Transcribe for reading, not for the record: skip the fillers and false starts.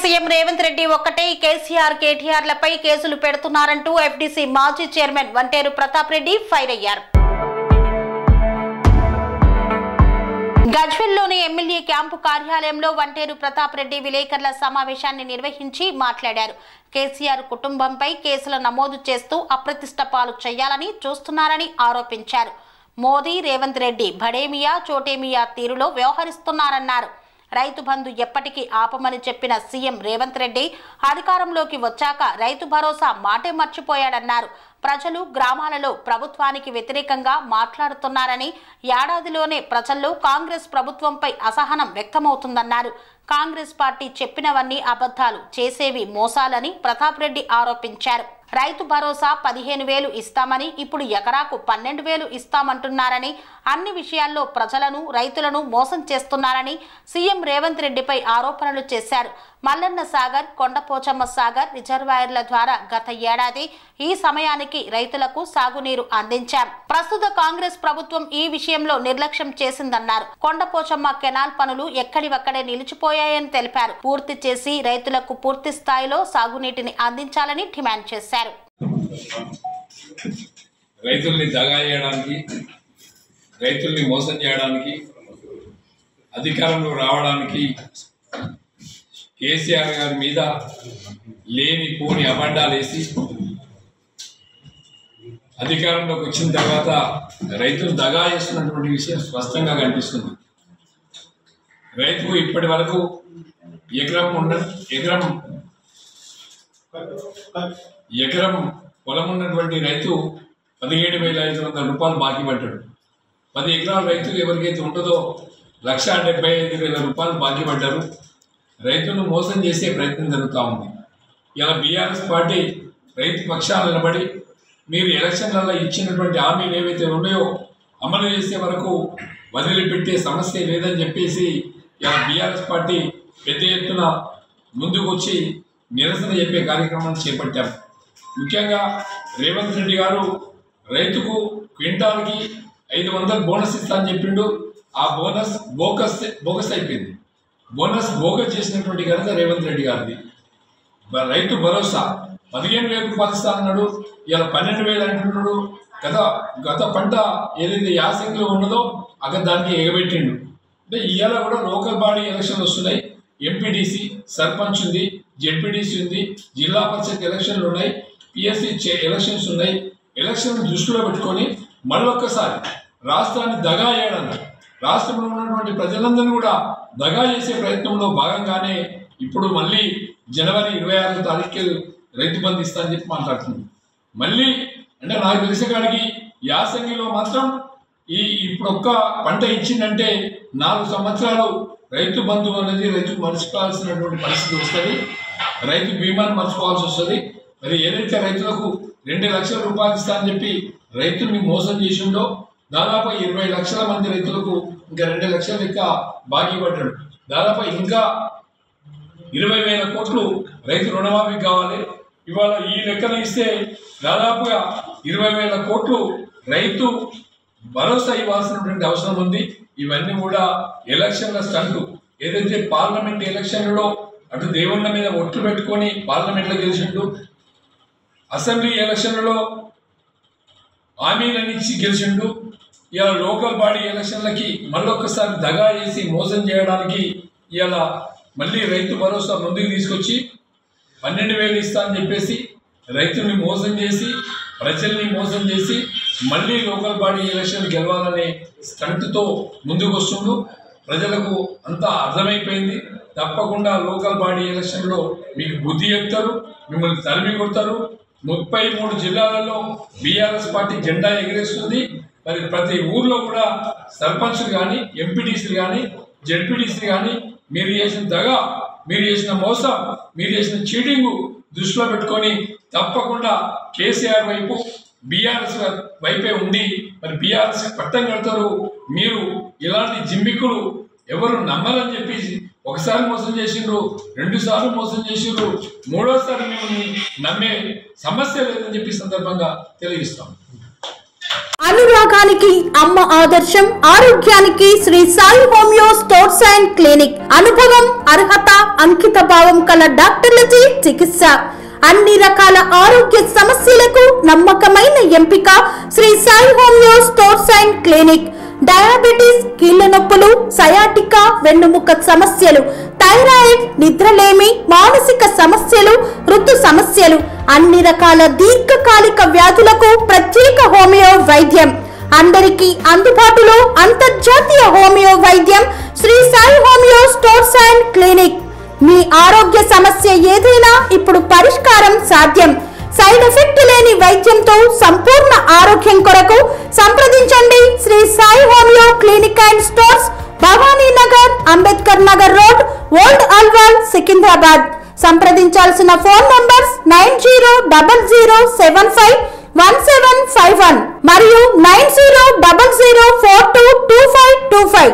CM Revanth Reddy ఒక్కటే కేసీఆర్ కేటీఆర్లపై కేసులు పెడుతున్నారంటూ FDC మాజీ చైర్మన్ వంటేరు ప్రతాప్ రెడ్డి ఫైర్ అయ్యారు. గజ్వెల్లోని ఎమ్మెల్యే క్యాంపు కార్యాలయంలో వంటేరు ప్రతాప్ రెడ్డి విలేకరుల సమావేశాన్ని నిర్వహించి మాట్లాడారు. కేసీఆర్ కుటుంబంపై కేసులు నమోదు చేస్తూ అప్రతిష్ట పాలు చేయాలని చూస్తున్నారని ఆరోపించారు. మోదీ రేవంత్ రెడ్డి బడేమియా చోటేమియా తీరులో వ్యవహరిస్తున్నారన్నారు. రైతు బంధు ఎప్పటికీ ఆపమని చెప్పిన సీఎం రేవంత్ రెడ్డి అధికారంలోకి వచ్చాక రైతు భరోసా మాటే మర్చిపోయాడన్నారు. ప్రజలు గ్రామాలలో ప్రభుత్వానికి వ్యతిరేకంగా మాట్లాడుతున్నారని, ఏడాదిలోనే ప్రజల్లో కాంగ్రెస్ ప్రభుత్వంపై అసహనం వ్యక్తమవుతుందన్నారు. కాంగ్రెస్ పార్టీ చెప్పినవన్నీ అబద్ధాలు, చేసేవి మోసాలని ప్రతాప్ రెడ్డి ఆరోపించారు. రైతు భరోసా 15,000 ఇస్తామని ఇప్పుడు ఎకరాకు 12,000 ఇస్తామంటున్నారని, అన్ని విషయాల్లో ప్రజలను రైతులను మోసం చేస్తున్నారని సీఎం రేవంత్ రెడ్డిపై ఆరోపణలు చేశారు. మల్లన్న సాగర్, కొండపోచమ్మ సాగర్ రిజర్వాయర్ల ద్వారా గత ఏడాది ఈ సమయానికి రైతులకు సాగునీరు అందించారు. ప్రస్తుత కాంగ్రెస్ ప్రభుత్వం ఈ విషయంలో నిర్లక్ష్యం చేసిందన్నారు. కొండపోచమ్మ కెనాల్ పనులు ఎక్కడివక్కడే నిలిచిపోయాయని తెలిపారు. పూర్తి చేసి రైతులకు పూర్తి స్థాయిలో సాగునీటిని అందించాలని డిమాండ్ చేశారు. రైతుల్ని దగా చేయడానికి, రైతుల్ని మోసం చేయడానికి, అధికారంలో రావడానికి కేసీఆర్ గారి మీద లేని పోని అబండాలు వేసి అధికారంలోకి వచ్చిన తర్వాత రైతులు దగా చేస్తున్నటువంటి విషయం స్పష్టంగా కనిపిస్తుంది. రైతుకు ఇప్పటి వరకు ఎకరం పొలం ఉన్నటువంటి రైతు 17,500 రూపాయలు బాకీ పడ్డాడు. 10 ఎకరాల రైతు ఎవరికైతే ఉంటుందో 1,75,000 రూపాయలు బాకీ పడ్డారు. రైతులను మోసం చేసే ప్రయత్నం జరుగుతూ ఉంది. ఇలా బీఆర్ఎస్ పార్టీ రైతు పక్షాలు నిలబడి మీరు ఎలక్షన్లలో ఇచ్చినటువంటి హామీలు ఏవైతే ఉన్నాయో అమలు చేసే వరకు వదిలిపెట్టే సమస్య లేదని చెప్పేసి ఇలా బీఆర్ఎస్ పార్టీ పెద్ద ఎత్తున ముందుకు వచ్చి నిరసన చెప్పే కార్యక్రమాన్ని చేపట్టారు. ముఖ్యంగా రేవంత్ రెడ్డి గారు రైతుకు క్వింటాల్కి 500 బోనస్ ఇస్తా అని చెప్పిండు. ఆ బోనస్ బోగస్ అయిపోయింది. బోనస్ బోగస్ చేసినటువంటి ఘనత రేవంత్ రెడ్డి గారిది. రైతు భరోసా 15,000 రూపాయలు ఇస్తా అన్నాడు, ఇలా 12,000 అంటున్నాడు. గత పంట ఏదైతే యాసంగిలో ఉన్నదో అక్కడ దానికి ఎగబెట్టిండు. అంటే ఇవాళ కూడా లోకల్ బాడీ ఎలక్షన్లు వస్తున్నాయి. ఎంపీటీసీ, సర్పంచ్ ఉంది, జెడ్పీటీసీ ఉంది, జిల్లా పరిషత్ ఎలక్షన్లు ఉన్నాయి, పిఎస్సి ఎలక్షన్స్ ఉన్నాయి. ఎలక్షన్ దృష్టిలో పెట్టుకొని మళ్ళొక్కసారి రాష్ట్రాన్ని దగా చేయడానికి, రాష్ట్రంలో ఉన్నటువంటి ప్రజలందరినీ కూడా దగా చేసే ప్రయత్నంలో భాగంగానే ఇప్పుడు మళ్ళీ జనవరి 26వ తారీఖు రైతు బంధు ఇస్తా అని చెప్పి మాట్లాడుతుంది. మళ్ళీ అంటే నాకు తెలిసే కాడికి యాసంగిలో మాత్రం ఇప్పుడు ఒక్క పంట ఇచ్చిందంటే 4 సంవత్సరాలు రైతు బంధు అనేది రైతుకు మర్చిపోవాల్సినటువంటి పరిస్థితి వస్తుంది. రైతు బీమాను మర్చిపోవాల్సి వస్తుంది. మరి ఏదైతే రైతులకు 2 లక్షల రూపాయలు ఇస్తా అని చెప్పి రైతుల్ని మోసం చేసిండో దాదాపు 20 లక్షల మంది రైతులకు ఇంకా 2 లక్షల లెక్క బాకీ పడ్డాడు. దాదాపు ఇంకా 20,000 కోట్లు రైతు రుణమాఫీ కావాలి. ఇవాళ ఈ లెక్కన ఇస్తే దాదాపుగా 20,000 కోట్లు రైతు భరోసా ఇవ్వాల్సినటువంటి అవసరం ఉంది. ఇవన్నీ కూడా ఎలక్షన్ల స్టంటు. ఏదైతే పార్లమెంట్ ఎలక్షన్లలో అటు దేవుళ్ళ మీద ఒట్లు పెట్టుకొని పార్లమెంట్లో గెలిచిండు, అసెంబ్లీ ఎలక్షన్లలో హామీలను ఇచ్చి గెలిచిండు, ఇలా లోకల్ బాడీ ఎలక్షన్లకి మళ్ళొక్కసారి దగా చేసి మోసం చేయడానికి ఇలా మళ్ళీ రైతు భరోసా ముందుకు తీసుకొచ్చి 12,000 ఇస్తా అని చెప్పేసి రైతుల్ని మోసం చేసి ప్రజల్ని మోసం చేసి మళ్ళీ లోకల్ బాడీ ఎలక్షన్ గెలవాలనే స్టంట్తో ముందుకు వస్తుండు. ప్రజలకు అంతా అర్థమైపోయింది. తప్పకుండా లోకల్ బాడీ ఎలక్షన్లో మీకు బుద్ధి చెప్తారు, మిమ్మల్ని తరిమి కొడతారు. 33 జిల్లాలలో బీఆర్ఎస్ పార్టీ జెండా ఎగిరేస్తుంది. మరి ప్రతి ఊర్లో కూడా సర్పంచ్లు కానీ, ఎంపీటీసీలు కానీ, జెడ్పీటీసీలు కానీ మీరు చేసిన దగా, మీరు చేసిన మోసం, మీరు చేసిన చీటింగు దృష్టిలో పెట్టుకొని తప్పకుండా కేసీఆర్ వైపు, బీఆర్ఎస్ వైపే ఉండి మరి బీఆర్ఎస్ పట్టం కడతారు. మీరు ఇలాంటి జిమ్మికులు ఎవరు నమ్మరని చెప్పేసి ఒకసారి మోసం చేసిండ్రు, 2 సార్లు మోసం చేసిండ్రు, 3వసారి మిమ్మల్ని నమ్మే సమస్య లేదని చెప్పి సందర్భంగా తెలియజేస్తాం. అనురాగానికి అమ్మ ఆదర్శం, ఆరోగ్యానికి Shri Sai homeo stores and clinic. అనుభవం, అర్హత, అంకితం. అంకిత భావం కల డాక్టర్లచే చికిత్స. అన్ని రకాల ఆరోగ్య సమస్యలకు నమ్మకమైన ఎంపిక Shri Sai homeo stores and clinic. Diabetes, కీళ్ల నొప్పులు, సయాటికా, వెన్నుముక సమస్యలు, థైరాయిడ్, నిద్రలేమి, మానసిక సమస్యలు, ఋతు సమస్యలు, అన్ని రకాల దీర్ఘకాలిక వ్యాధులకు ప్రత్యేక హోమియో వైద్యం. అందరికీ అందుబాటులో అంతర్జాతీయ హోమియో వైద్యం Shri Sai homeo stores and clinic. మీ ఆరోగ్య సమస్య ఏదైనా ఇప్పుడు పరిష్కారం సాధ్యం. సైడ్ ఎఫెక్ట్ లేని వైద్యంతో సంపూర్ణ ఆరోగ్యం కొరకు సంప్రదించండి Shri Sai homeo clinic and stores, Bhavani Nagar, Ambedkar Nagar road, old Alwal, Secunderabad. సంప్రదించాల్సిన ఫోన్ నంబర్స్ 9000751751 మరియు 9000422525.